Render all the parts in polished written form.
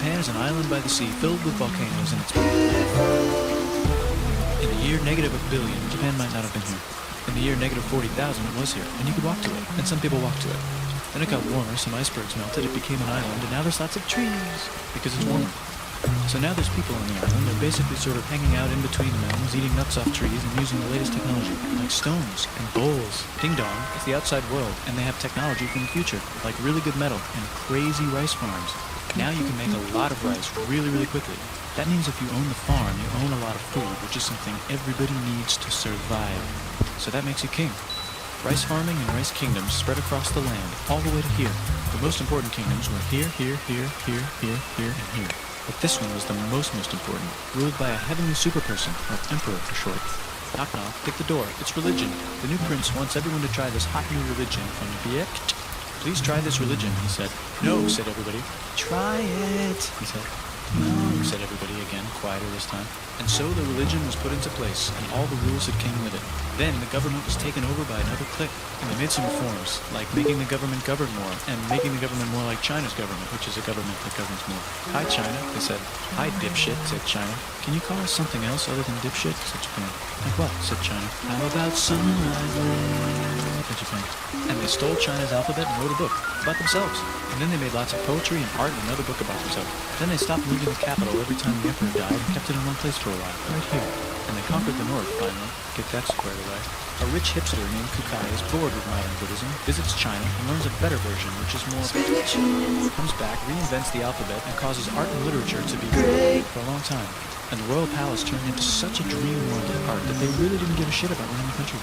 Japan is an island by the sea filled with volcanoes and its... In the year -1 billion, Japan might not have been here. In the year -40,000, it was here, and you could walk to it, and some people walked to it. Then it got warmer, some icebergs melted, it became an island, and now there's lots of trees, because it's warmer. So now there's people on the island. They're basically sort of hanging out in between the mountains, eating nuts off trees, and using the latest technology, like stones and bowls. Ding dong, it's the outside world, and they have technology from the future, like really good metal and crazy rice farms. Now you can make a lot of rice really, really quickly. That means if you own the farm, you own a lot of food, which is something everybody needs to survive. So that makes you king. Rice farming and rice kingdoms spread across the land, all the way to here. The most important kingdoms were here, here, here, here, here, here, and here. But this one was the most important, ruled by a heavenly superperson, or emperor for short. Knock knock, pick the door, it's religion. The new prince wants everyone to try this hot new religion from Viet. Please try this religion, he said. No, said everybody. Try it, he said. No, said everybody again, quieter this time. And so the religion was put into place, and all the rules that came with it. Then the government was taken over by another clique, and they made some reforms, like making the government govern more, and making the government more like China's government, which is a government that governs more. Hi, China, they said. Hi, dipshit, said China. Can you call us something else other than dipshit, said Japan. Like what, said China. How about sunrise land, said Japan. And they stole China's alphabet and wrote a book about themselves. And then they made lots of poetry and art and another book about themselves. Then they stopped moving the capital every time the emperor died and kept it in one place for a while, right here. And they conquered the north, finally. Get that squared away. A rich hipster named Kukai is bored with modern Buddhism, visits China, and learns a better version, which is more spiritual. Comes back, reinvents the alphabet, and causes art and literature to be great for a long time. And the royal palace turned into such a dream world of art that they really didn't give a shit about running the country.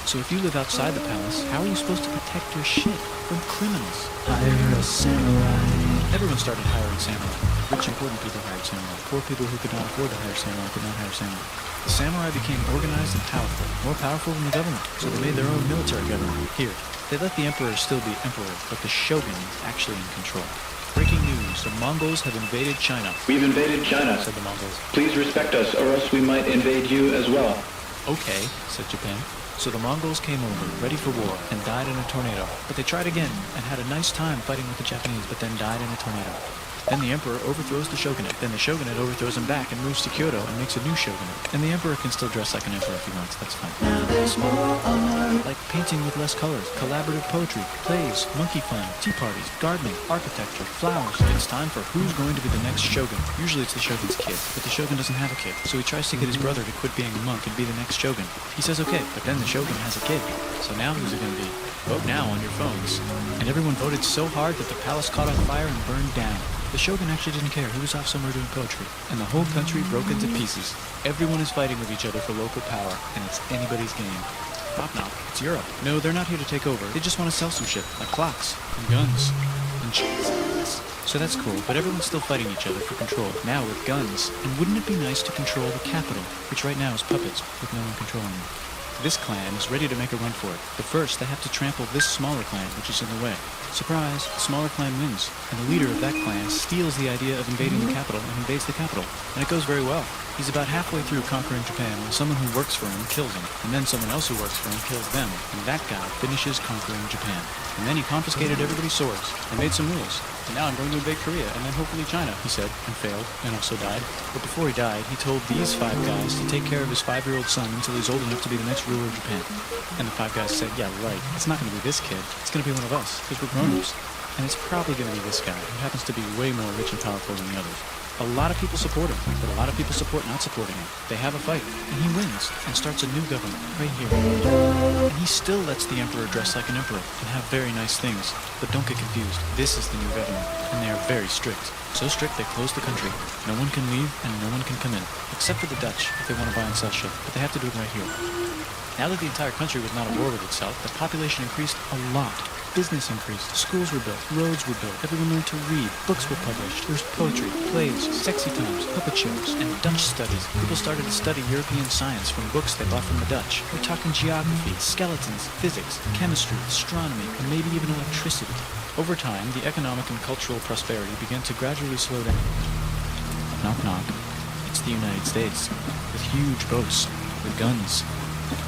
So if you live outside the palace, how are you supposed to protect your shit from criminals? Hire a samurai. Everyone started hiring samurai. Rich, important people hired samurai. Poor people who could not afford to hire samurai could not hire samurai. The samurai became organized and powerful, more powerful than the government, so they made their own military government. Here, they let the emperor still be emperor, but the shogun is actually in control. Breaking news, the Mongols have invaded China. We've invaded China, said the Mongols. Please respect us, or else we might invade you as well. Okay, said Japan. So the Mongols came over, ready for war, and died in a tornado. But they tried again, and had a nice time fighting with the Japanese, but then died in a tornado. Then the emperor overthrows the shogunate. Then the shogunate overthrows him back and moves to Kyoto and makes a new shogunate. And the emperor can still dress like an emperor if he wants, that's fine. Now there's more art. Like painting with less colors, collaborative poetry, plays, monkey fun, tea parties, gardening, architecture, flowers. It's time for who's going to be the next shogun. Usually it's the shogun's kid, but the shogun doesn't have a kid. So he tries to get his brother to quit being a monk and be the next shogun. He says okay, but then the shogun has a kid. So now who's it going to be? Vote now on your phones. And everyone voted so hard that the palace caught on fire and burned down. The shogun actually didn't care. He was off somewhere doing poetry. And the whole country broke into pieces. Everyone is fighting with each other for local power, and it's anybody's game. Knock knock, it's Europe. No, they're not here to take over. They just want to sell some shit, like clocks, and guns, and cheeses. So that's cool, but everyone's still fighting each other for control, now with guns. And wouldn't it be nice to control the capital, which right now is puppets, with no one controlling them? This clan is ready to make a run for it, but first they have to trample this smaller clan, which is in the way. Surprise, the smaller clan wins, and the leader of that clan steals the idea of invading the capital and invades the capital. And it goes very well. He's about halfway through conquering Japan when someone who works for him kills him, and then someone else who works for him kills them, and that guy finishes conquering Japan. And then he confiscated everybody's swords, and made some rules. And now I'm going to invade Korea, and then hopefully China, he said, and failed, and also died. But before he died, he told these 5 guys to take care of his 5-year-old son until he's old enough to be the next ruler of Japan. And the 5 guys said, yeah, right, it's not going to be this kid, it's going to be one of us, because we're grown-ups. And it's probably going to be this guy, who happens to be way more rich and powerful than the others. A lot of people support him, but a lot of people support not supporting him. They have a fight, and he wins, and starts a new government, right here. And he still lets the emperor dress like an emperor, and have very nice things. But don't get confused, this is the new government, and they are very strict. So strict they close the country. No one can leave, and no one can come in. Except for the Dutch, if they want to buy and sell shit, but they have to do it right here. Now that the entire country was not at war with itself, the population increased a lot. Business increased, schools were built, roads were built, everyone learned to read, books were published, there was poetry, plays, sexy times, puppet shows, and Dutch studies. People started to study European science from books they bought from the Dutch. We're talking geography, skeletons, physics, chemistry, astronomy, and maybe even electricity. Over time, the economic and cultural prosperity began to gradually slow down. Knock knock. It's the United States, with huge boats, with guns,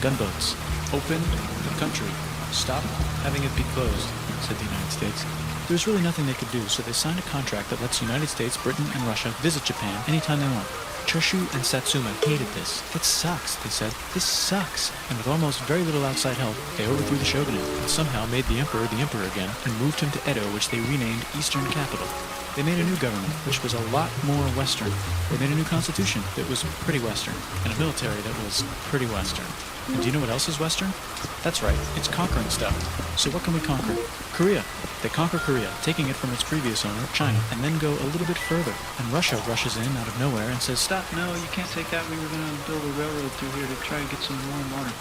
gunboats. Open the country. Stop having it be closed, said the United States. There's really nothing they could do, so they signed a contract that lets the United States, Britain, and Russia visit Japan anytime they want. Choshu and Satsuma hated this. It sucks, they said. This sucks. And with almost very little outside help, they overthrew the shogunate and somehow made the emperor again and moved him to Edo, which they renamed Eastern Capital. They made a new government, which was a lot more Western. They made a new constitution that was pretty Western, and a military that was pretty Western. And do you know what else is Western? That's right, it's conquering stuff. So what can we conquer? Korea. They conquer Korea, taking it from its previous owner, China, and then go a little bit further. And Russia rushes in out of nowhere and says, "Stop, no, you can't take that. We were going to build a railroad through here to try to get some warm water."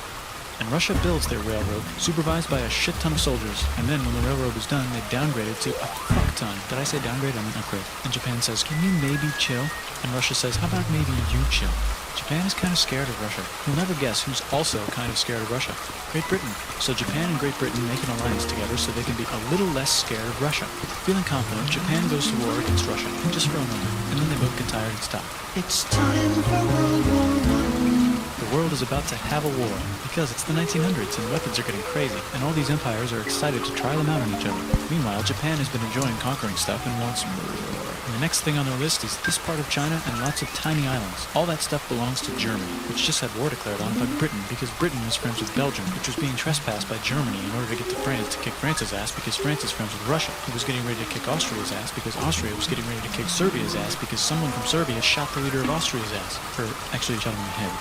And Russia builds their railroad, supervised by a shit ton of soldiers. And then when the railroad was done, they downgrade it to a fuck ton. Did I say downgrade? I mean upgrade. And Japan says, "Can you maybe chill?" And Russia says, "How about maybe you chill?" Japan is kind of scared of Russia. You'll never guess who's also kind of scared of Russia. Great Britain. So Japan and Great Britain make an alliance together so they can be a little less scared of Russia. Feeling confident, Japan goes to war against Russia, just for a moment, and then they both get tired and stop. It's time for World War I. The world is about to have a war, because it's the 1900s and weapons are getting crazy, and all these empires are excited to try them out on each other. Meanwhile, Japan has been enjoying conquering stuff and wants more. And the next thing on their list is this part of China and lots of tiny islands. All that stuff belongs to Germany, which just had war declared on by Britain because Britain was friends with Belgium, which was being trespassed by Germany in order to get to France to kick France's ass because France is friends with Russia, who was getting ready to kick Austria's ass because Austria was getting ready to kick Serbia's ass because someone from Serbia shot the leader of Austria's ass. Or actually shot him in the head.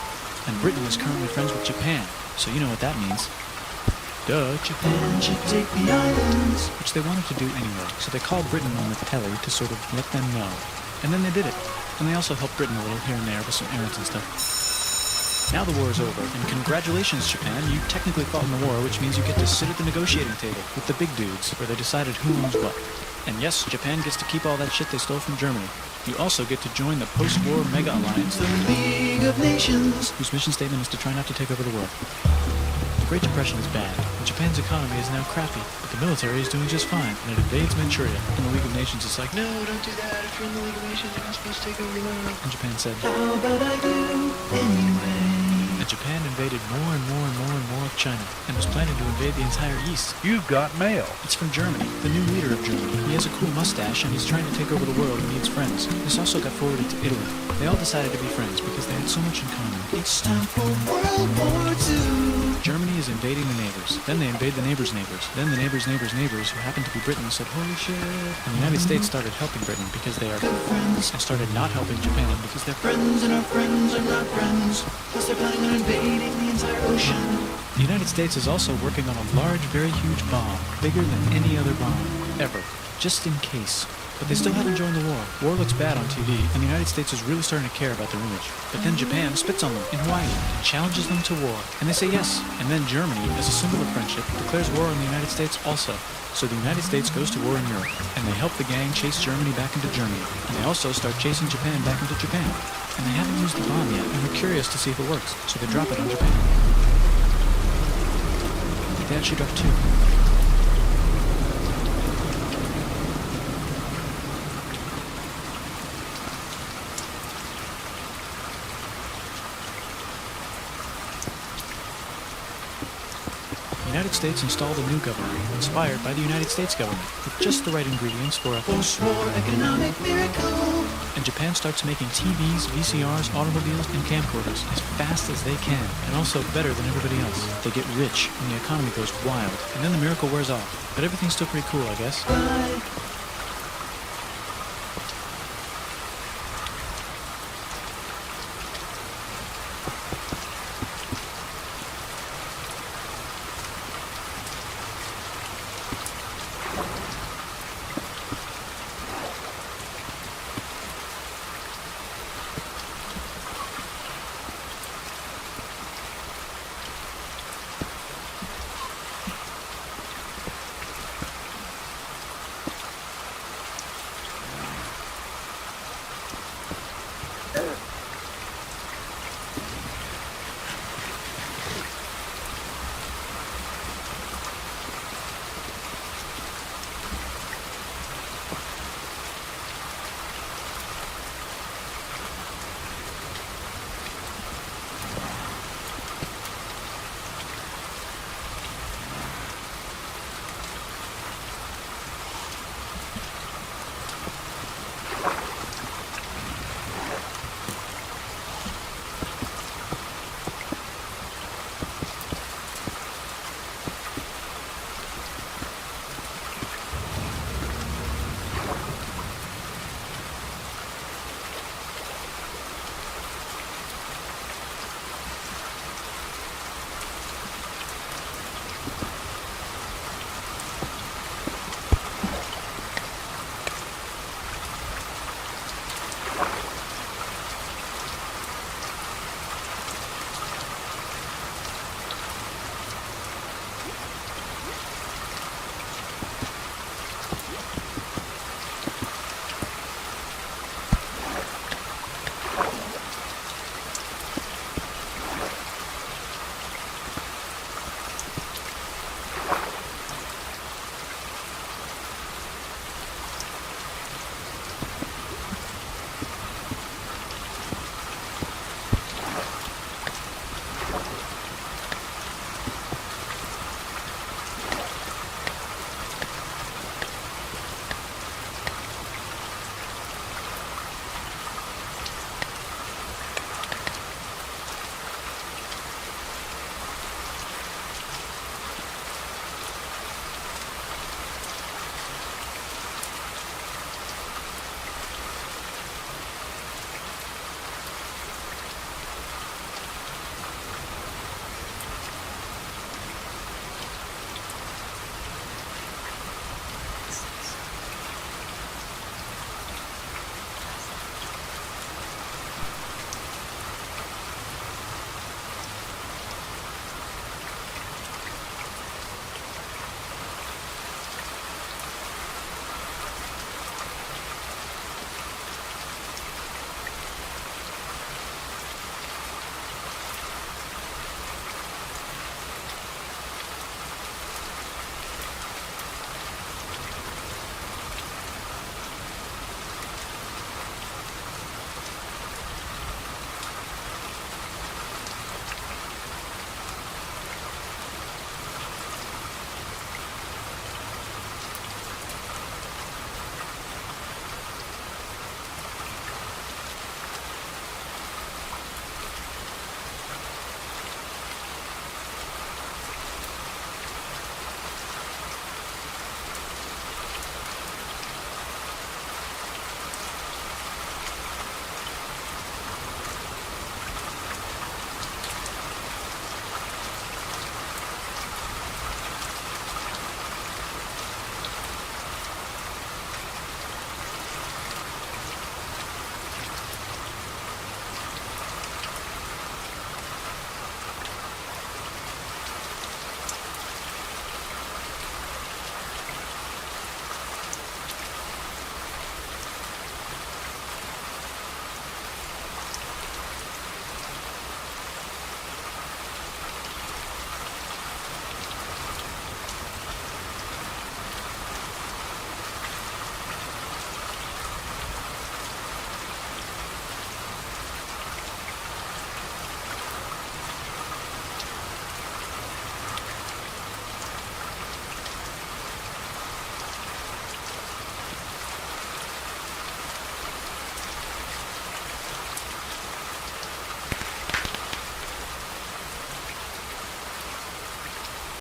And Britain is currently friends with Japan, so you know what that means. Duh, Japan should take the islands. which they wanted to do anyway, so they called Britain on the telly to sort of let them know. And then they did it. And they also helped Britain a little here and there with some errands and stuff. Now the war is over, and congratulations, Japan, you technically fought in the war, which means you get to sit at the negotiating table with the big dudes, where they decided who owns what. And yes, Japan gets to keep all that shit they stole from Germany. You also get to join the post-war mega alliance, The League of Nations. whose mission statement is to try not to take over the world. The Great Depression is bad, and Japan's economy is now crappy, but the military is doing just fine, and it invades Manchuria. And the League of Nations is like, "No, don't do that. If you're in the League of Nations, you're not supposed to take over the world." And Japan said, How about I do anyway? and Japan invaded more and more and more and more of China, and was planning to invade the entire East. You've got mail. It's from Germany, the new leader of Germany. He has a cool mustache, and he's trying to take over the world and needs friends. This also got forwarded to Italy. They all decided to be friends because they had so much in common. It's time for World War II. Germany is invading the neighbors. Then they invade the neighbors' neighbors. Then the neighbors' neighbors' neighbors, who happened to be Britain, said, "Holy shit." And the United States started helping Britain because they are Friends, and started not helping Japan because they're friends, and our friends are not friends. Plus they're planning on invading the entire ocean. The United States is also working on a large, very huge bomb, bigger than any other bomb, ever, just in case. But they still haven't joined the war. War looks bad on TV, and the United States is really starting to care about their image. But then Japan spits on them in Hawaii and challenges them to war, and they say yes. And then Germany, as a symbol of friendship, declares war on the United States also. So the United States goes to war in Europe, and they help the gang chase Germany back into Germany. And they also start chasing Japan back into Japan. And they haven't used the bomb yet, and they're curious to see if it works, so they drop it on Japan. They actually dropped two. The United States installed a new government, inspired by the United States government, with just the right ingredients for a Post-war economic miracle. And Japan starts making TVs, VCRs, automobiles, and camcorders as fast as they can, and also better than everybody else. They get rich, and the economy goes wild, and then the miracle wears off. But everything's still pretty cool, I guess. Bye.